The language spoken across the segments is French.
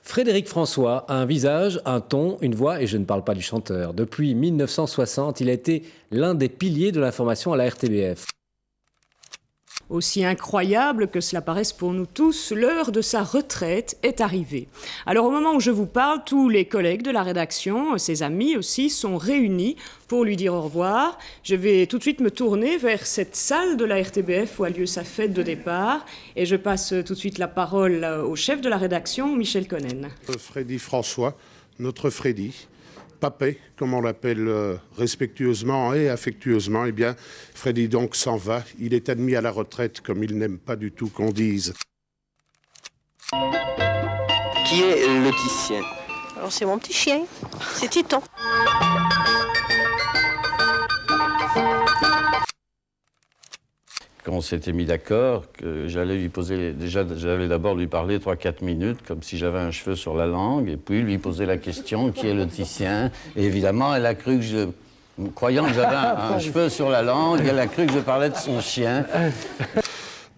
Frédéric François a un visage, un ton, une voix, et je ne parle pas du chanteur. Depuis 1960, il a été l'un des piliers de l'information à la RTBF. Aussi incroyable que cela paraisse pour nous tous, l'heure de sa retraite est arrivée. Alors au moment où je vous parle, tous les collègues de la rédaction, ses amis aussi, sont réunis pour lui dire au revoir. Je vais tout de suite me tourner vers cette salle de la RTBF où a lieu sa fête de départ et je passe tout de suite la parole au chef de la rédaction, Michel Connen. Freddy François, notre Freddy. Papé, comme on l'appelle respectueusement et affectueusement, eh bien, Freddy donc s'en va. Il est admis à la retraite, comme il n'aime pas du tout qu'on dise. Qui est le Titien? Alors c'est mon petit chien, c'est Titon. Quand on s'était mis d'accord, que j'allais lui poser, j'allais d'abord lui parler 3-4 minutes, comme si j'avais un cheveu sur la langue, et puis lui poser la question, qui est le Titien? Et évidemment, elle a cru que croyant que j'avais un cheveu sur la langue, elle a cru que je parlais de son chien.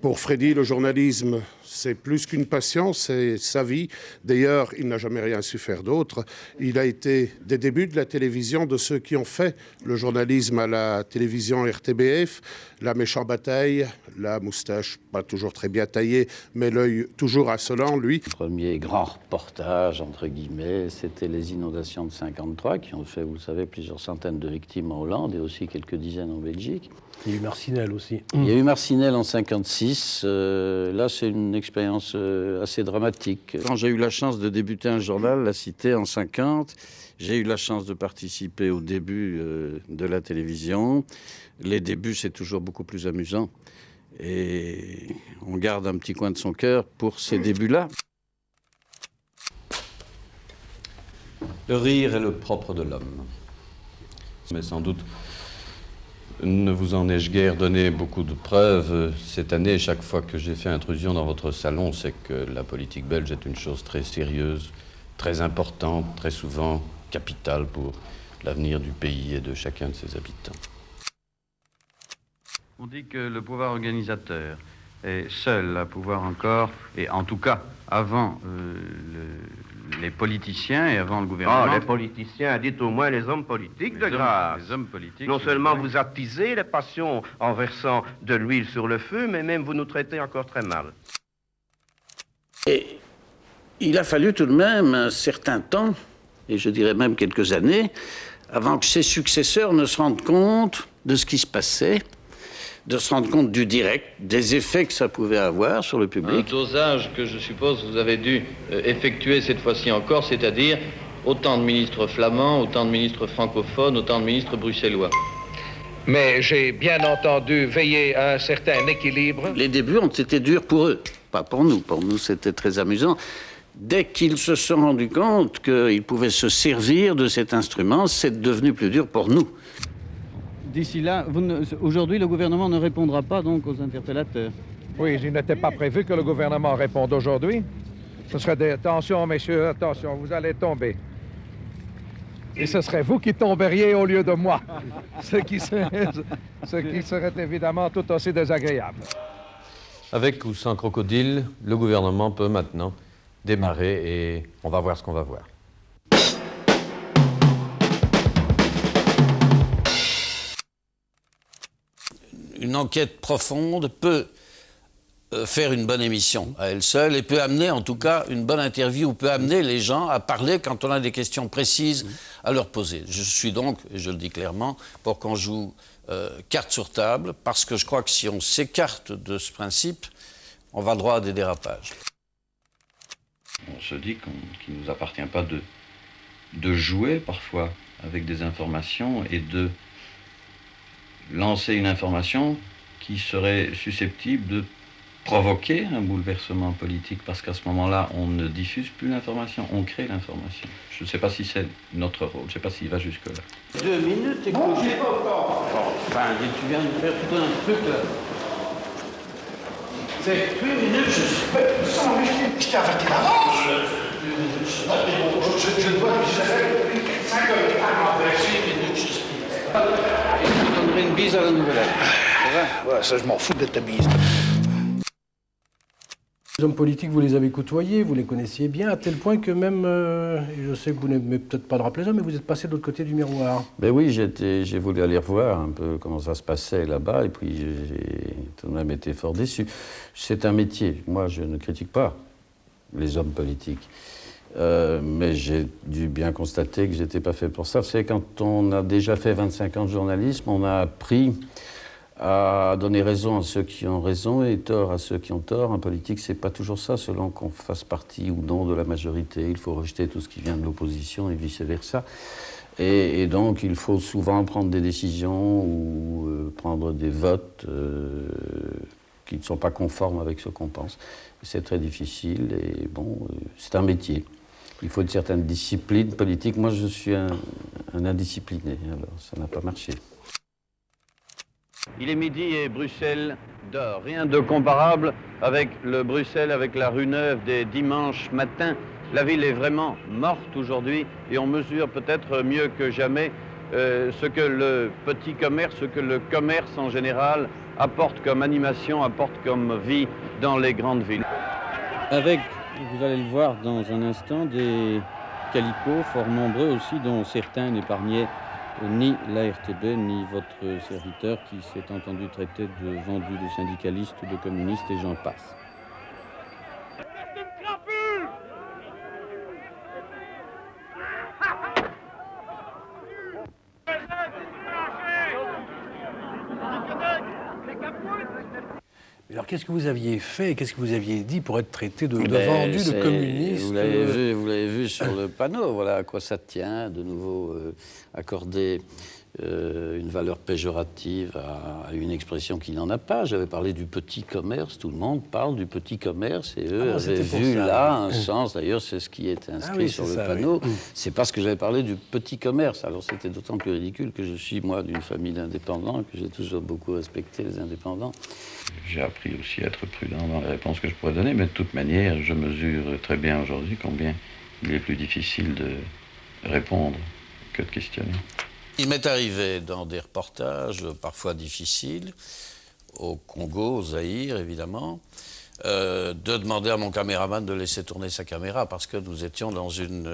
Pour Freddy, le journalisme, c'est plus qu'une passion, c'est sa vie. D'ailleurs, il n'a jamais rien su faire d'autre. Il a été, des débuts de la télévision, de ceux qui ont fait le journalisme à la télévision RTBF, la méchante bataille, la moustache pas toujours très bien taillée, mais l'œil toujours insolent, lui. Le premier grand reportage, entre guillemets, c'était les inondations de 53, qui ont fait, vous le savez, plusieurs centaines de victimes en Hollande et aussi quelques dizaines en Belgique. Il y a eu Marcinelle aussi. Il y a eu Marcinelle en 56. Là, c'est une expérience assez dramatique. Quand j'ai eu la chance de débuter un journal, La Cité, en 50, j'ai eu la chance de participer au début de la télévision. Les débuts, c'est toujours beaucoup plus amusant. Et on garde un petit coin de son cœur pour ces débuts-là. Le rire est le propre de l'homme. Mais sans doute ne vous en ai-je guère donné beaucoup de preuves. Cette année, chaque fois que j'ai fait intrusion dans votre salon, c'est que la politique belge est une chose très sérieuse, très importante, très souvent capitale pour l'avenir du pays et de chacun de ses habitants. On dit que le pouvoir organisateur est seul à pouvoir encore, et en tout cas avant les politiciens et avant le gouvernement. Ah, les politiciens, dites au moins les hommes politiques de grâce. Les hommes politiques. Non seulement vous attisez les passions en versant de l'huile sur le feu, mais même vous nous traitez encore très mal. Et il a fallu tout de même un certain temps, et je dirais même quelques années, avant que ses successeurs ne se rendent compte de ce qui se passait, de se rendre compte du direct, des effets que ça pouvait avoir sur le public. Un dosage que je suppose vous avez dû effectuer cette fois-ci encore, c'est-à-dire autant de ministres flamands, autant de ministres francophones, autant de ministres bruxellois. Mais j'ai bien entendu veiller à un certain équilibre. Les débuts ont été durs pour eux, pas pour nous. Pour nous, c'était très amusant. Dès qu'ils se sont rendus compte qu'ils pouvaient se servir de cet instrument, c'est devenu plus dur pour nous. D'ici là, aujourd'hui, le gouvernement ne répondra pas donc aux interpellateurs. Oui, il n'était pas prévu que le gouvernement réponde aujourd'hui. Ce serait des... Attention, messieurs, attention, vous allez tomber. Et ce serait vous qui tomberiez au lieu de moi. Ce qui serait évidemment tout aussi désagréable. Avec ou sans crocodile, le gouvernement peut maintenant démarrer et on va voir ce qu'on va voir. Une enquête profonde peut faire une bonne émission à elle seule et peut amener en tout cas une bonne interview, peut amener les gens à parler quand on a des questions précises à leur poser. Je suis donc, et je le dis clairement, pour qu'on joue carte sur table, parce que je crois que si on s'écarte de ce principe, on va droit à des dérapages. On se dit qu'il ne nous appartient pas de jouer parfois avec des informations et de lancer une information qui serait susceptible de provoquer un bouleversement politique, parce qu'à ce moment-là, on ne diffuse plus l'information, on crée l'information. Je ne sais pas si c'est notre rôle, je ne sais pas s'il va jusque-là. 2 minutes, écoute. Bon, j'ai pas encore. Enfin, tu viens de faire tout un truc, là. C'est 2 minutes, je suis pas... Je t'ai averti d'avance. Je dois que j'avais 5 heures. 6 minutes, je suis... Je te donnerai une bise à la nouvelle. Ouais, ça, je m'en fous de ta bise. Les hommes politiques, vous les avez côtoyés, vous les connaissiez bien, à tel point que même, et je sais que vous n'aimez peut-être pas de rappeler ça, mais vous êtes passé de l'autre côté du miroir. Ben oui, j'ai voulu aller revoir un peu comment ça se passait là-bas, et puis j'ai tout de même été fort déçu. C'est un métier. Moi, je ne critique pas les hommes politiques. Mais j'ai dû bien constater que je n'étais pas fait pour ça. Vous savez, quand on a déjà fait 25 ans de journalisme, on a appris à donner raison à ceux qui ont raison et tort à ceux qui ont tort. En politique, c'est pas toujours ça, selon qu'on fasse partie ou non de la majorité. Il faut rejeter tout ce qui vient de l'opposition et vice-versa. Et donc, il faut souvent prendre des décisions ou prendre des votes qui ne sont pas conformes avec ce qu'on pense. C'est très difficile et bon, c'est un métier. Il faut une certaine discipline politique. Moi, je suis un indiscipliné, alors ça n'a pas marché. Il est midi et Bruxelles dort. Rien de comparable avec le Bruxelles, avec la rue Neuve des dimanches matins. La ville est vraiment morte aujourd'hui et on mesure peut-être mieux que jamais ce que le petit commerce, ce que le commerce en général apporte comme animation, apporte comme vie dans les grandes villes. Avec, vous allez le voir dans un instant, des calicots fort nombreux aussi, dont certains n'épargnaient ni la RTB, ni votre serviteur qui s'est entendu traiter de vendu de syndicalistes, de communistes et j'en passe. Alors qu'est-ce que vous aviez fait, qu'est-ce que vous aviez dit pour être traité de vendu, de communiste? Vous l'avez vu sur le panneau, voilà à quoi ça tient, de nouveau accorder une valeur péjorative à une expression qui n'en a pas. J'avais parlé du petit commerce, tout le monde parle du petit commerce, et eux avaient vu là un sens, d'ailleurs c'est ce qui est inscrit sur le panneau, c'est parce que j'avais parlé du petit commerce. Alors c'était d'autant plus ridicule que je suis moi d'une famille d'indépendants, que j'ai toujours beaucoup respecté les indépendants. J'ai appris aussi à être prudent dans les réponses que je pourrais donner, mais de toute manière, je mesure très bien aujourd'hui combien il est plus difficile de répondre que de questionner. Il m'est arrivé dans des reportages parfois difficiles, au Congo, au Zaïre évidemment, de demander à mon caméraman de laisser tourner sa caméra parce que nous étions dans une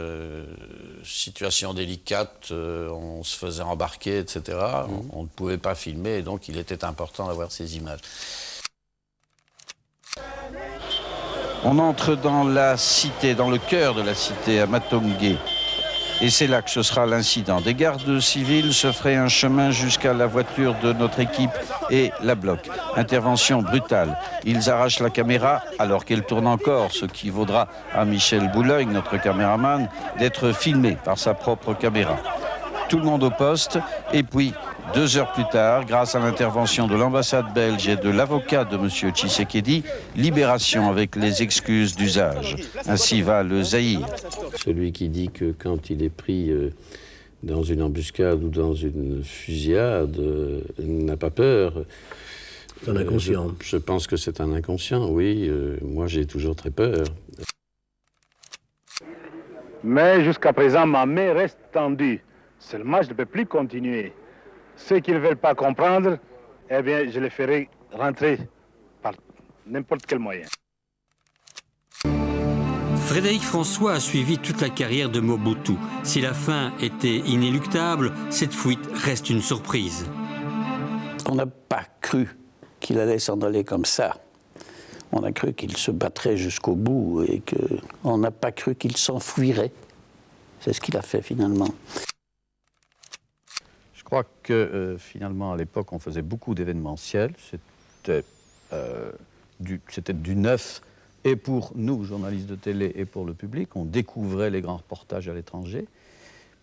situation délicate, on se faisait embarquer, etc. On ne pouvait pas filmer et donc il était important d'avoir ces images. On entre dans la cité, dans le cœur de la cité, à Matongé. Et c'est là que ce sera l'incident. Des gardes civils se feraient un chemin jusqu'à la voiture de notre équipe et la bloquent. Intervention brutale. Ils arrachent la caméra alors qu'elle tourne encore, ce qui vaudra à Michel Boulogne, notre caméraman, d'être filmé par sa propre caméra. Tout le monde au poste, et puis 2 heures plus tard, grâce à l'intervention de l'ambassade belge et de l'avocat de M. Tshisekedi, libération avec les excuses d'usage. Ainsi va le Zaïre. Celui qui dit que quand il est pris dans une embuscade ou dans une fusillade, n'a pas peur. C'est un inconscient. Je pense que c'est un inconscient, oui. Moi, j'ai toujours très peur. Mais jusqu'à présent, ma main reste tendue. Seulement, je ne peux plus continuer. Ceux qui ne veulent pas comprendre, eh bien, je les ferai rentrer par n'importe quel moyen. Frédéric François a suivi toute la carrière de Mobutu. Si la fin était inéluctable, cette fuite reste une surprise. On n'a pas cru qu'il allait s'en aller comme ça. On a cru qu'il se battrait jusqu'au bout et qu'on n'a pas cru qu'il s'enfuirait. C'est ce qu'il a fait finalement. Je crois que finalement, à l'époque, on faisait beaucoup d'événementiels. C'était du neuf, et pour nous, journalistes de télé, et pour le public. On découvrait les grands reportages à l'étranger.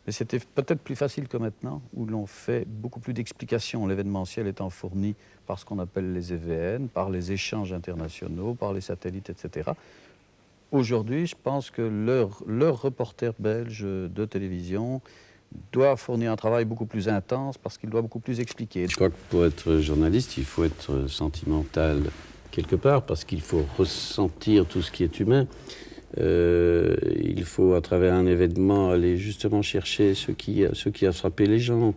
Mais c'était peut-être plus facile que maintenant, où l'on fait beaucoup plus d'explications, l'événementiel étant fourni par ce qu'on appelle les EVN, par les échanges internationaux, par les satellites, etc. Aujourd'hui, je pense que leur reporter belge de télévision doit fournir un travail beaucoup plus intense parce qu'il doit beaucoup plus expliquer. Je crois que pour être journaliste, il faut être sentimental quelque part parce qu'il faut ressentir tout ce qui est humain. Il faut, à travers un événement, aller justement chercher ce qui a frappé les gens.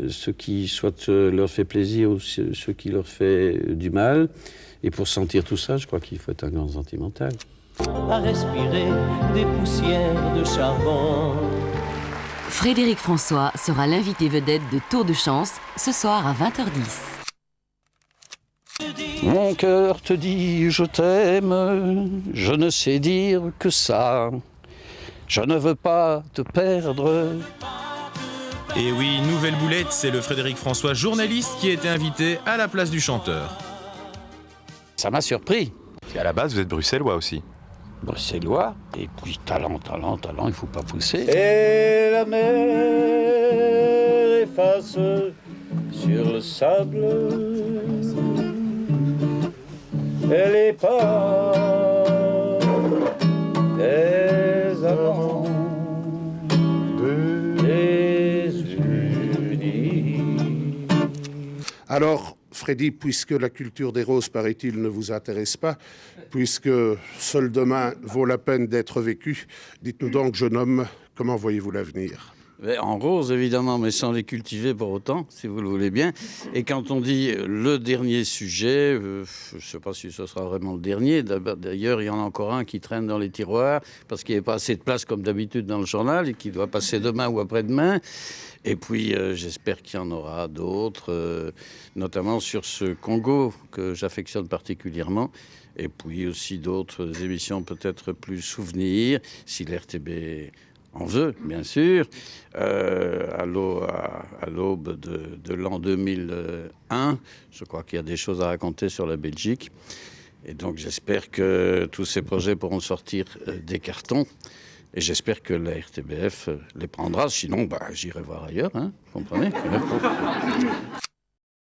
ce qui soit leur fait plaisir ou ce qui leur fait du mal. Et pour sentir tout ça, je crois qu'il faut être un grand sentimental. À respirer des poussières de charbon. Frédéric François sera l'invité vedette de Tour de Chance ce soir à 20h10. Mon cœur te dit je t'aime, je ne sais dire que ça. Je ne veux pas te perdre. Et oui, nouvelle boulette, c'est le Frédéric François, journaliste, qui a été invité à la place du chanteur. Ça m'a surpris. Et à la base, vous êtes bruxellois aussi. Bruxellois, et puis talent, il ne faut pas pousser. Et la mer efface sur le sable. Elle est pas des amants désunis. Alors, Freddy, puisque la culture des roses, paraît-il, ne vous intéresse pas, puisque seul demain vaut la peine d'être vécu, dites-nous donc, jeune homme, comment voyez-vous l'avenir ? En rose, évidemment, mais sans les cultiver pour autant, si vous le voulez bien. Et quand on dit le dernier sujet, je ne sais pas si ce sera vraiment le dernier. D'ailleurs, il y en a encore un qui traîne dans les tiroirs parce qu'il n'y avait pas assez de place, comme d'habitude, dans le journal et qui doit passer demain ou après-demain. Et puis, j'espère qu'il y en aura d'autres, notamment sur ce Congo que j'affectionne particulièrement. Et puis aussi d'autres émissions peut-être plus souvenirs, si l'RTB en veut, bien sûr, à l'aube de l'an 2001. Je crois qu'il y a des choses à raconter sur la Belgique. Et donc j'espère que tous ces projets pourront sortir des cartons. Et j'espère que la RTBF les prendra. Sinon, j'irai voir ailleurs, hein, vous comprenez ?